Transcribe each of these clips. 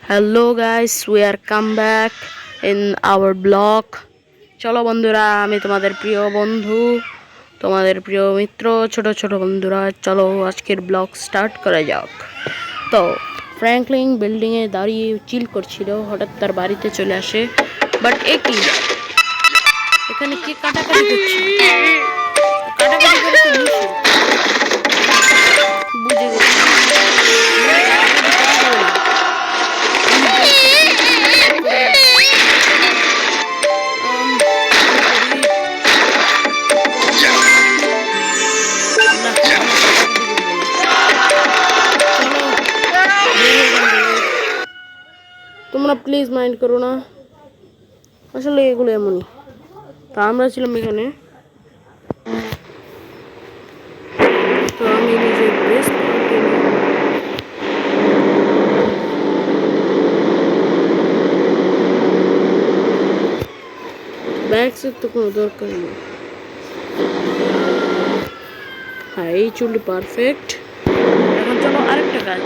Hello guys, we are come back in our blog. চলো বন্ধুরা, আমি তোমাদের প্রিয় বন্ধু, তোমাদের প্রিয় মিত্র, ছোট ছোট বন্ধুরা, চলো আজকের ব্লগ স্টার্ট করা যাক। তো ফ্র্যাঙ্কলিন বিল্ডিংয়ে দাঁড়িয়ে চিল করছিল, হঠাৎ তার বাড়িতে চলে আসে। বাট এখানে কি কাটাকাটি করছে? কাটাকাটি করে তো নিষেধ, বুঝে গেছি। তোমরা প্লিজ মাইন্ড করো না, আসলে এগুলো এমনই। তা আমরা ছিলাম এখানে, তো আমি নিজের বেস্ট ব্যাগসের তো কোনো দরকার নেই। হ্যাঁ, এই চুলটি পারফেক্ট। এখন চলো আরেকটা কাজ।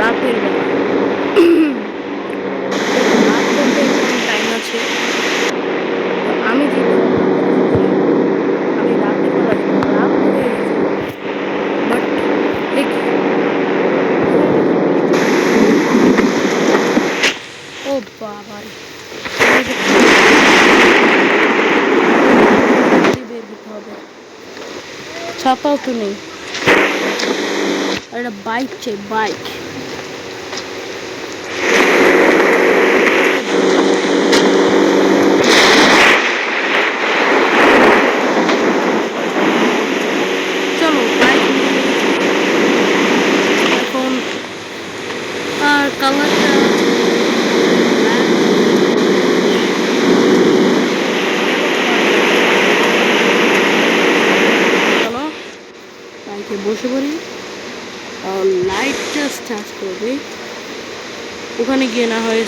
রাতের বেলা রাত বলতে টাইম আছে। আমি যেটা আমি রাতের বেলা রাত হয়ে গেছে, বাট দেখি। ও বাবা, বের হতে হবে, ছাতাও তো নেই। আর একটা বাইক চাই, বাইক। চলো বাইক। এখন আর কালারটা চলো বাইকে বসে পড়ি, লাইটটা স্টার্ট করে দিই। ওখানে গিয়ে না হয়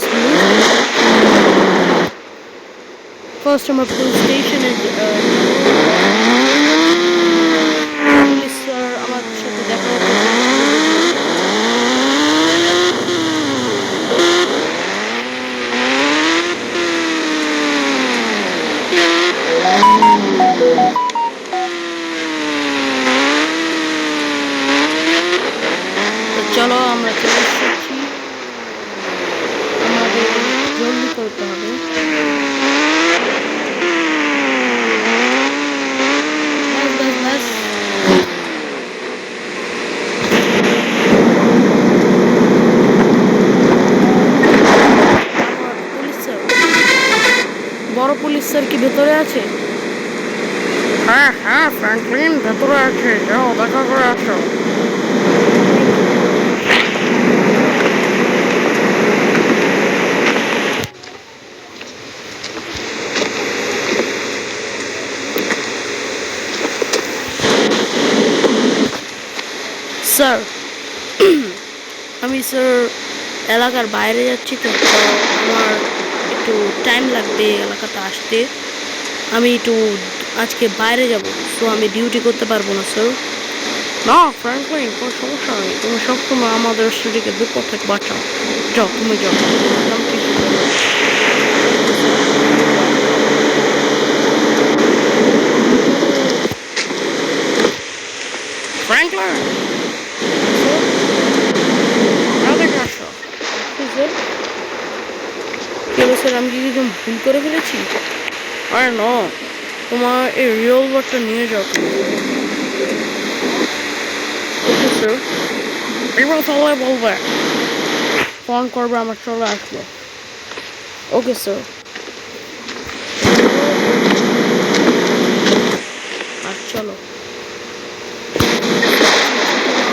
ফার্স্ট আমার পুলিশ স্টেশনে পুলিশ স্যার আমার সাথে দেখা হতো। চলো আমরা চলে এসেছি, আমাদের জলদি করতে হবে। বড় পুলিশ স্যার কি ভেতরে আছে? হ্যাঁ হ্যাঁ, ফ্র্যাঙ্কলিন ভেতরে আছে, যাও দেখা করে আসো। স্যার, আমি স্যার এলাকার বাইরে যাচ্ছি, তো আমার একটু টাইম লাগবে এলাকাতে আসতে। আমি একটু আজকে বাইরে যাব, সো আমি ডিউটি করতে পারবো না স্যার। না ফ্র্যাঙ্কলিন, কোনো সমস্যা নেই, তুমি সবসময় আমাদের স্টুডিওকে বিপদ থেকে বাঁচাও। যাও, তুমি যাও। ফ্র্যাঙ্কলিন, স্যার আমি কি কিছু ভুল করে ফেলেছি? আরে না, তোমার এই রিভলভারটা নিয়ে যাও তুমি। ওকে স্যার, এবার সবাই বলবে, ফোন করবে, আমার চলে আসলো। Okay sir. আর চলো,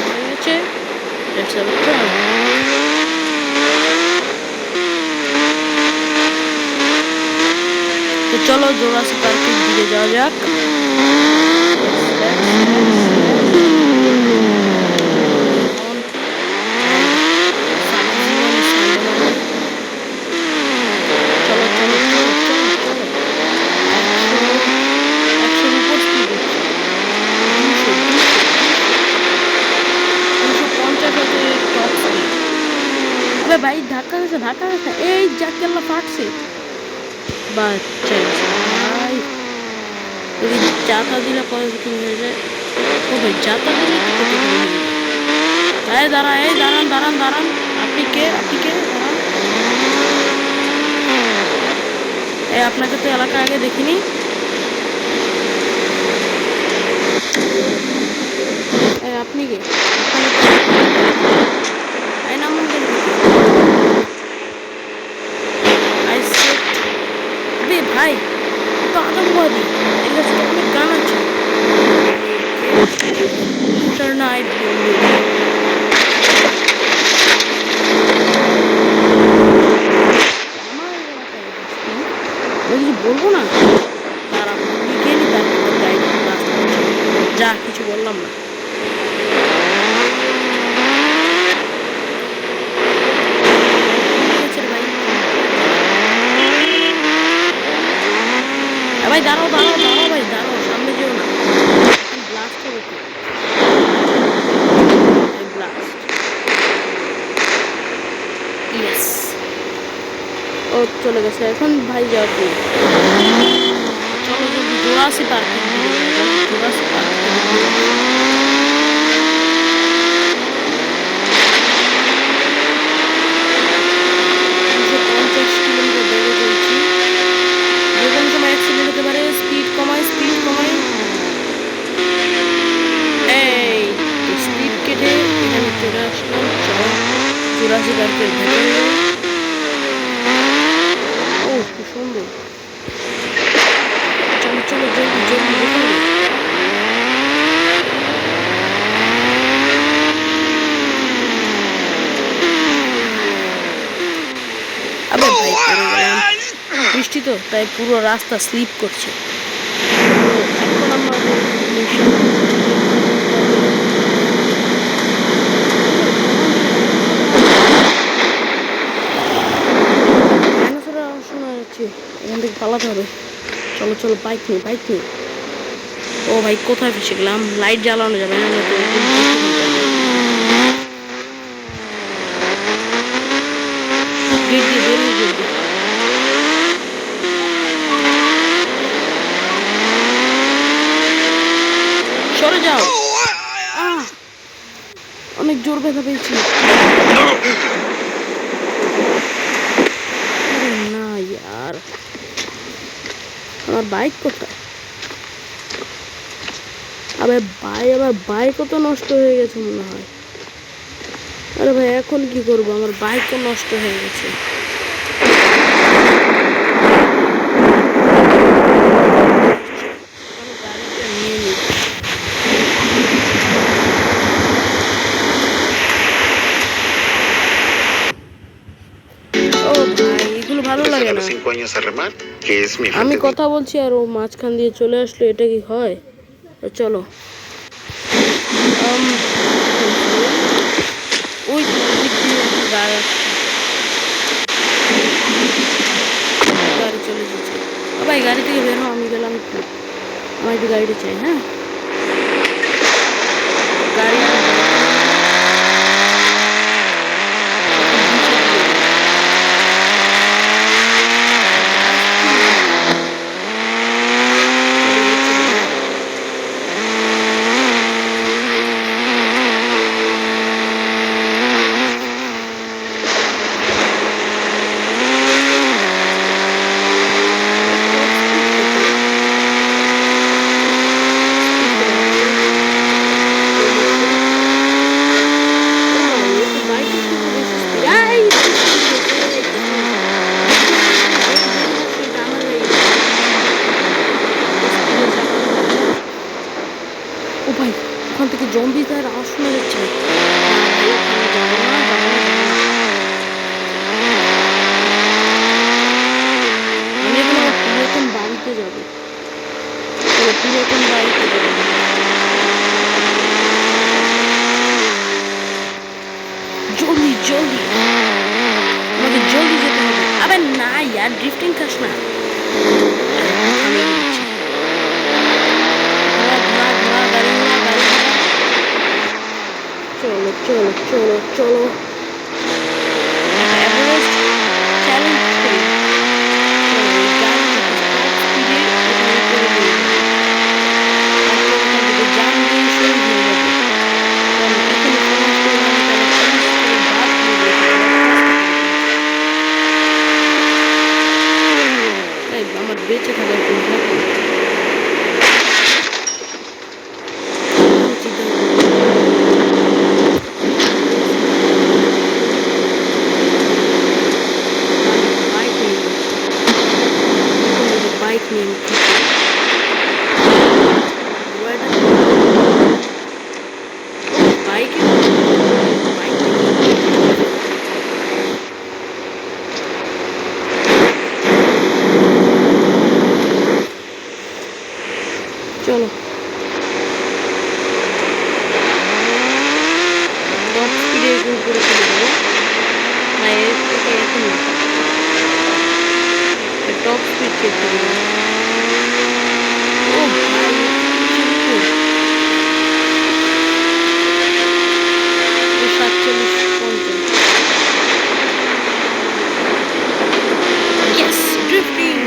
হয়ে গেছে। তো চলো জোড়াসি পার্কের দিকে যাওয়া যাক। গেছে ধাক্কা গেছে এই জাকেল্লা ফাটছে বাচ্চা ভাই যদি চাতা দিলে পজিটিভ হয়ে যায় ও ভাই চাতা দিলে এই দাঁড়ান এই দাঁড়ান দাঁড়ান দাঁড়ান আপনি কে দাঁড়ান এই আপনাকে তো এলাকা আগে দেখিনি আপনি কে এই নামুন কেন ভাই তো আতঙ্কবাদী এর কাছে তো অনেক গান আছে টার্নাইট কিছু বলবো না তারা গেলি তারপর গাইড যা কিছু বললাম না ভাই দাঁড়াও দাঁড়াও দাঁড়াও ভাই দাঁড়াও সামনে যেও না ব্লাস্ট হবে ব্লাস্ট ইয়েস ও চলে গেছে এখন ভাই যাও তুই চলো যদি জোড়াশি পার্কিং জোড়াশি পার্কিং 50 কিলোমিটার বেগে চলছি যে কোনো সময় অ্যাক্সিডেন্ট হতে পারে স্পিড কমাই এই স্পিড কেটে এখানে চলে আসলাম জোড়াশি পার্কের ভেতরে ও খুব সুন্দর চলো চলো জলদি জলদি দেখো আবে ভাই পড়ে গেলাম বৃষ্টি তো তাই পুরো রাস্তা স্লিপ করছে এখন আমার শোনা যাচ্ছে এখান থেকে পালাতে হবে চলো চলো বাইক নিয়ে ও ভাই কোথায় ফেসে গেলাম লাইট জ্বালানো যাবে না সরে যাও অনেক জোর ব্যথা পেয়েছি না ইয়ার আমার বাইক কোথায় আমার বাইকও তো নষ্ট হয়ে গেছে মনে হয় আরে ভাই এখন কি করবো আমার বাইকও নষ্ট হয়ে গেছে ভালো লাগে না আমি কথা বলছি আর ও মাঝখান দিয়ে চলে আসলো এটা কি হয় চলো ওই গাড়ি চলে যাচ্ছে ভাই গাড়ি থেকে বের হো আমি গেলাম আমার একটু গাড়িটা চাই হ্যাঁ গাড়ি ওখান থেকে জম্বি তার আওয়াজ শোনা যাচ্ছে আমি এখন পুরাতন বাড়িতে যাবো পুরাতন বাড়িতে যাবো জলদি জলদি আমাকে জলদি যেতে হবে আবে না ইয়ার ড্রিফটিং খাস না চলো চলো চলো চলো এভারেস্ট বাইক নিয়ে বাইক চলো টপ স্পিডে উপরে চলে যাবো না এখন টপ স্পিড চেক করে ও ভাই 47-50 Yes, drifting.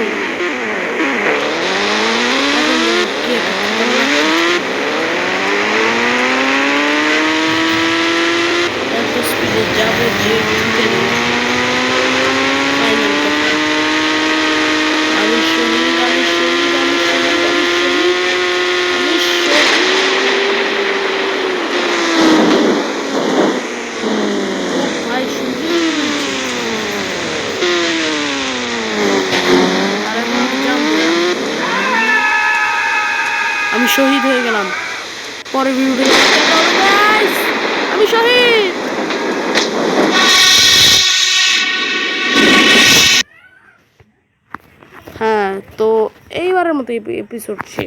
এত স্পিডে যাবো যে ঢুকে দেবো ফাইনাল কথা আমি শহীদ আমি শহীদ আমি শহীদ আমি শহীদ আমি শহীদ ভাই সুন্দর আর এখন আমি জানবো আমি শহীদ হয়ে গেলাম পরের ভিডিওতে দেখা হবে গাইস আমি শহীদ হ্যাঁ তো এইবারের মতো এপিসোড শেষ